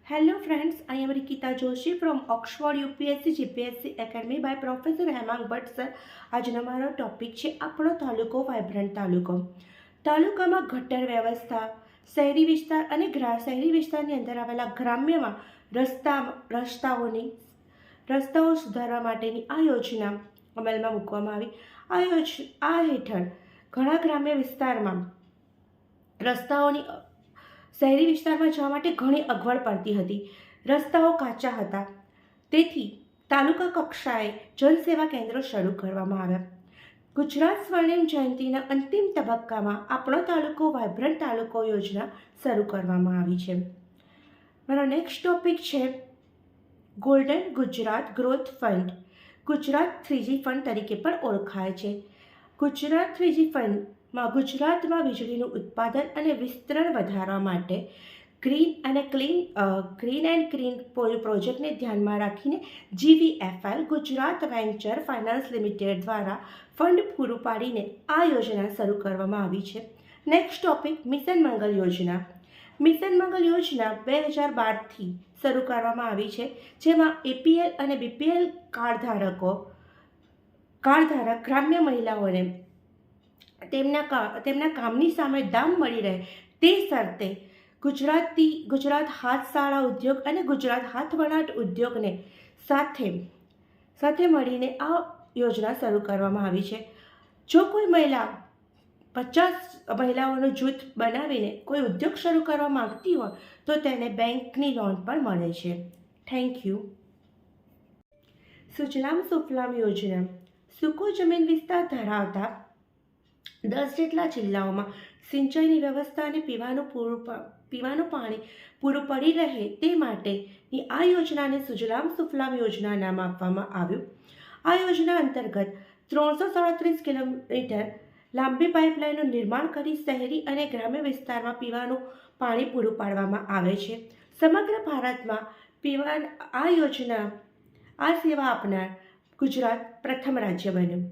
Hello friends, I am Rikita Joshi from Oxford UPSC GPSC Academy by Professor Hemang Bhatt sir. આજનો મારો topic છે આપણો તાલુકો વાઇબ્રન્ટ તાલુકો. તાલુકામાં ગટર વ્યવસ્થા, શહેરી વિસ્તાર અને શહેરી વિસ્તારની અંદર આવેલા ગ્રામ્યમાં રસ્તાઓ સુધારવા માટેની આ યોજના અમલમાં મૂકવામાં આવી. આ હેઠળ ઘણા ગ્રામ્ય વિસ્તારમાં રસ્તાઓની શહેરી વિસ્તારમાં જવા માટે ઘણી અગવડ પડતી હતી. રસ્તાઓ કાચા હતા, તેથી તાલુકા કક્ષાએ જનસેવા કેન્દ્રો શરૂ કરવામાં આવ્યા. ગુજરાત સ્વર્ણિમ જયંતિના અંતિમ તબક્કામાં આપણો તાલુકો વાઇબ્રન્ટ તાલુકો યોજના શરૂ કરવામાં આવી છે. મારો નેક્સ્ટ ટોપિક છે golden Gujarat growth fund. Gujarat 3G fund તરીકે પણ ઓળખાય છે. ગુજરાત 3G ફંડમાં ગુજરાતમાં વીજળીનું ઉત્પાદન અને વિસ્તરણ વધારવા માટે ગ્રીન એન્ડ ક્લીન પ્રોજેક્ટને ધ્યાનમાં રાખીને GVFL Gujarat venture finance limited દ્વારા ફંડ પૂરું પાડીને આ યોજના શરૂ કરવામાં આવી છે. નેક્સ્ટ ટોપિક મિશન મંગલ યોજના. મિશન મંગલ યોજના 2012થી શરૂ કરવામાં આવી છે, જેમાં APL અને BPL કાર્ડધારક ગ્રામ્ય મહિલાઓને તેમના કામની સામે દામ મળી રહે તે શરતે ગુજરાત હાથશાળા ઉદ્યોગ અને ગુજરાત હાથવણાટ ઉદ્યોગને સાથે મળીને આ યોજના શરૂ કરવામાં આવી છે. જો કોઈ મહિલા 50 મહિલાઓનું જૂથ બનાવીને કોઈ ઉદ્યોગ શરૂ કરવા માંગતી હોય તો તેને બેંકની લોન પણ મળે છે. Thank you. સુજલામ સુફલામ યોજના. સૂકો જમીન વિસ્તાર ધરાવતા 10 જેટલા જિલ્લાઓમાં સિંચાઈની વ્યવસ્થા અને પીવાનું પાણી પૂરું પડી રહે તે માટેની આ યોજનાને સુજલામ સુફલામ યોજના નામ આપવામાં આવ્યું. આ યોજના અંતર્ગત 337 કિલોમીટર લાંબી પાઇપલાઇનનું નિર્માણ કરી શહેરી અને ગ્રામ્ય વિસ્તારમાં પીવાનું પાણી પૂરું પાડવામાં આવે છે. સમગ્ર ભારતમાં આ સેવા આપનાર ગુજરાત પ્રથમ રાજ્ય બન્યું.